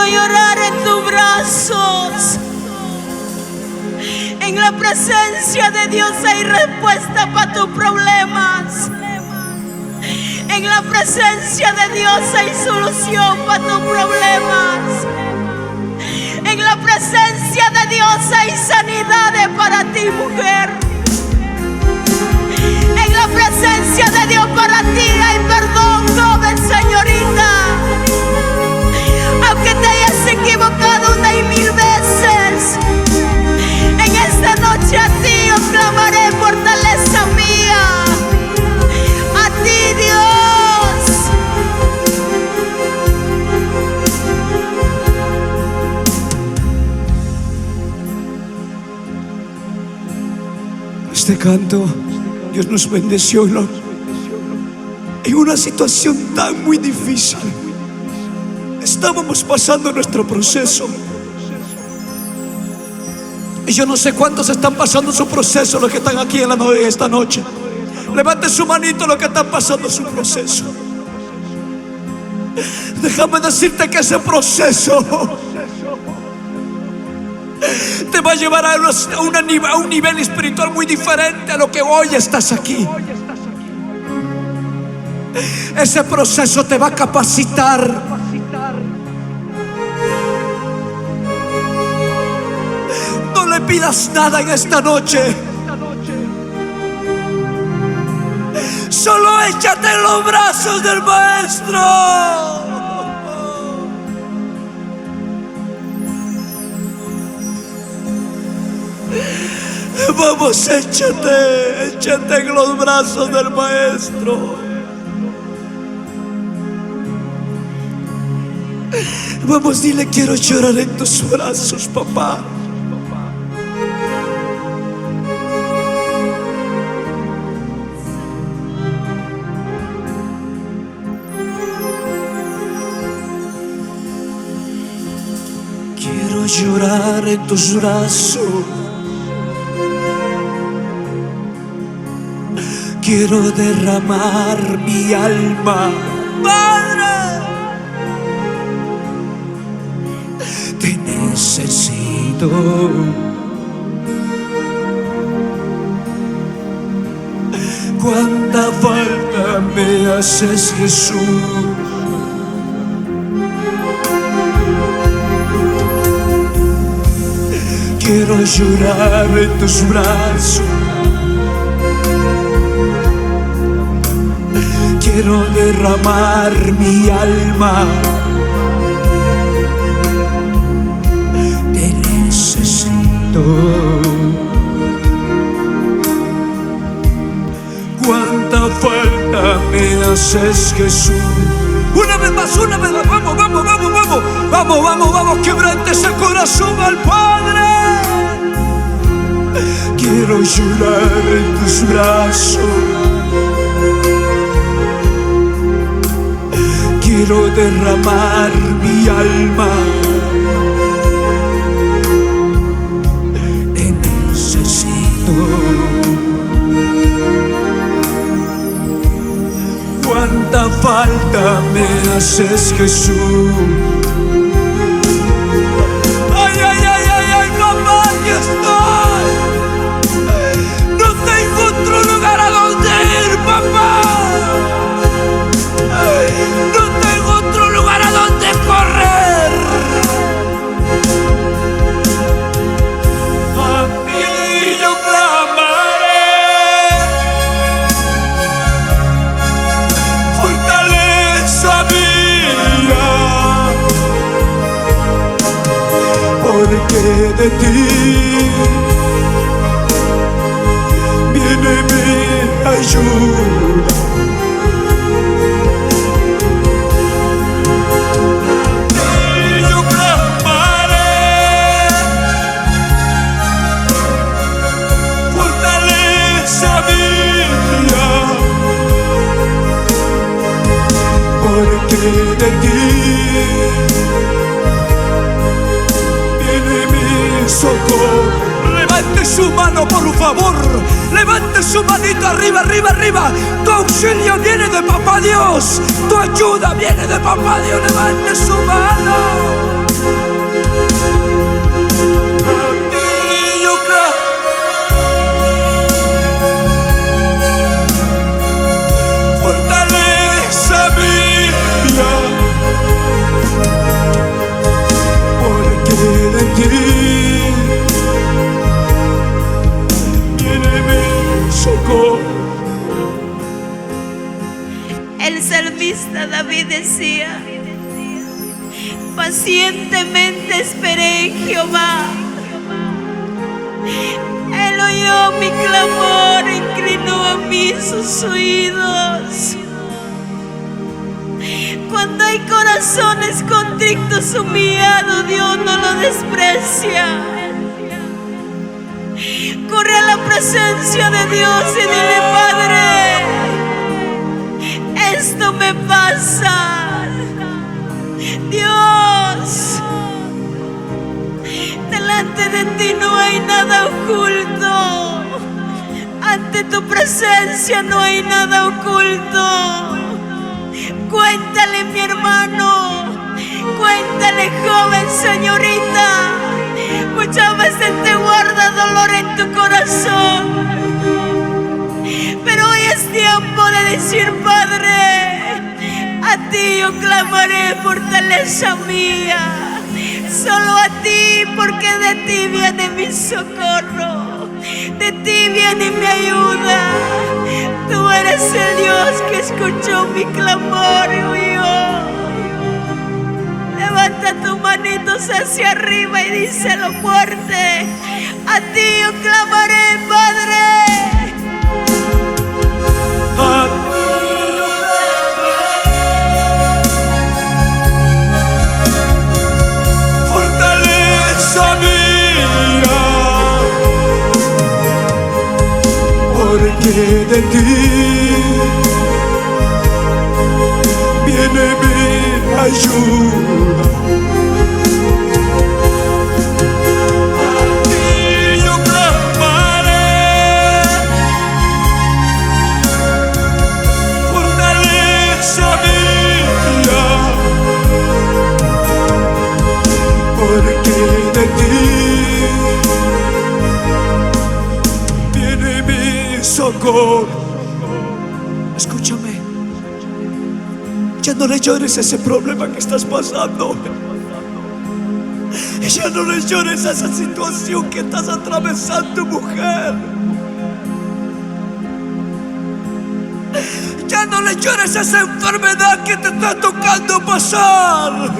quiero llorar en tus brazos. En la presencia de Dios hay respuesta para tus problemas. En la presencia de Dios hay solución para tus problemas. En la presencia de Dios hay sanidades para ti, mujer. En la presencia de Dios para ti hay perdón, joven, señorita. Aunque te hayas equivocado 1,000 veces, en esta noche a ti os clamaré, fortaleza mía. A ti, Dios. Este canto, Dios nos bendeció en una situación tan muy difícil. Estábamos pasando nuestro proceso. Y yo no sé cuántos están pasando su proceso, los que están aquí en esta noche. Levante su manito los que están pasando su proceso. Déjame decirte que ese proceso te va a llevar a un nivel espiritual muy diferente a lo que hoy estás aquí. Ese proceso te va a capacitar. No le pidas nada en esta noche. Solo échate en los brazos del Maestro. Vamos, échate en los brazos del Maestro. Vamos, dile: quiero llorar en tus brazos, papá. Quiero llorar en tus brazos. Quiero derramar mi alma, Padre. Te necesito. Cuánta falta me haces, Jesús. Quiero llorar en tus brazos. Quiero derramar mi alma. Te necesito. Cuánta falta me haces, Jesús. Una vez más, vamos, vamos, vamos, vamos. Vamos, vamos, vamos, quebrante ese corazón al Padre. Quiero llorar en tus brazos. Quiero derramar mi alma. Te necesito. Cuánta falta me haces, Jesús. Ay, ay, ay, ay, ay, papá, aquí estoy. No tengo otro lugar a donde ir, papá. No tengo otro lugar a donde correr. A ti yo clamaré. Fortaleza mía, porque de ti viene mi ayuda. Porque de ti viene mi socorro. Levante su mano, por favor. Levante su manito arriba, arriba, arriba. Tu auxilio viene de Papá Dios. Tu ayuda viene de Papá Dios. Levante su mano. Pacientemente esperé en Jehová. Él oyó mi clamor, inclinó a mí sus oídos. Cuando hay corazones contritos, humillados, Dios no lo desprecia. Corre a la presencia de Dios y dile: Padre, esto me pasa. Dios, delante de ti no hay nada oculto. Ante tu presencia no hay nada oculto. Cuéntale, mi hermano, cuéntale, joven, señorita. Muchas veces te guarda dolor en tu corazón, pero hoy es tiempo de decir: Padre, a ti yo clamaré, fortaleza mía. Solo a ti, porque de ti viene mi socorro, de ti viene mi ayuda. Tú eres el Dios que escuchó mi clamor y oyó. Levanta tus manitos hacia arriba y díselo fuerte: a ti yo clamaré, Padre. Fortaleza mía, porque de ti viene mi ayuda. A ti yo clamaré. Fortaleza mía, porque de ti viene mi socorro. Escúchame, ya no le llores ese problema que estás pasando. Ya no le llores a esa situación que estás atravesando, mujer. Ya no le llores a esa enfermedad que te está tocando pasar.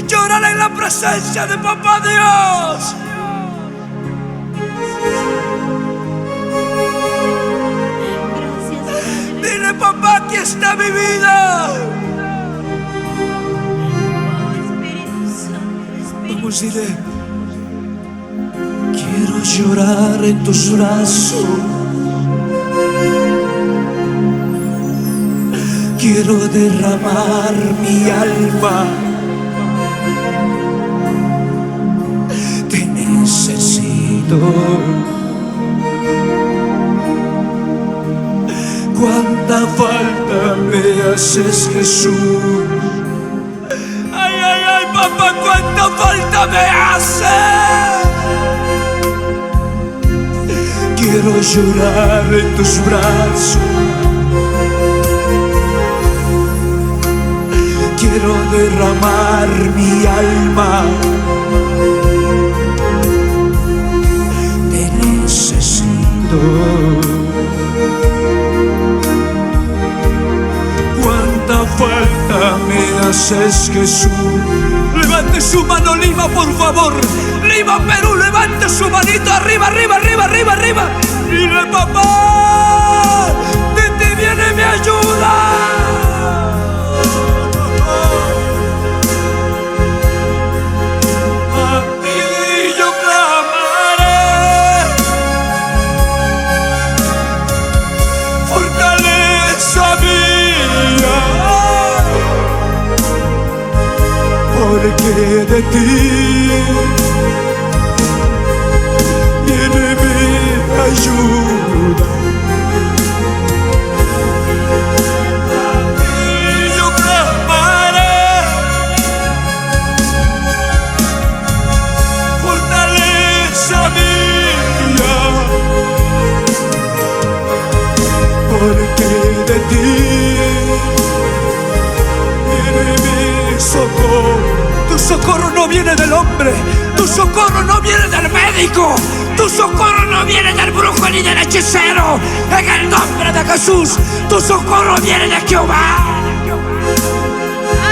Llórale en la presencia de Papá Dios. Dile: papá, aquí está mi vida. Vamos, dile: quiero llorar en tus brazos. Quiero derramar mi alma. Te necesito. Cuánta falta me haces, Jesús. Ay, ay, ay, papá, cuánta falta me haces. Quiero llorar en tus brazos. Quiero derramar mi alma. Te necesito. Cuánta falta me haces, Jesús. Levante su mano, Lima, por favor. Lima, Perú, levante su manito arriba, arriba, arriba, arriba, arriba. Dile: papá, de ti viene mi ayuda. Porque de ti viene mi ayuda. A ti yo clamaré. Fortaleza mía, porque de ti mi socorro. Tu socorro no viene del hombre, tu socorro no viene del médico, tu socorro no viene del brujo ni del hechicero. En el nombre de Jesús, tu socorro viene de Jehová.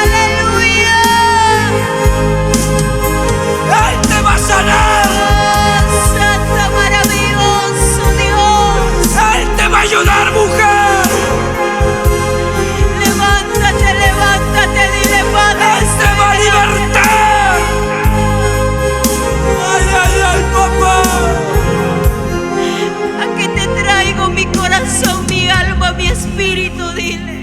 Aleluya. Él te va a sanar. Santo, maravilloso Dios. Él te va a ayudar, mujer. Levántate, levántate, dile Padre. Él te va a libertar. Ay, ay, ay, papá. Aquí te traigo mi corazón, mi alma, mi espíritu, dile.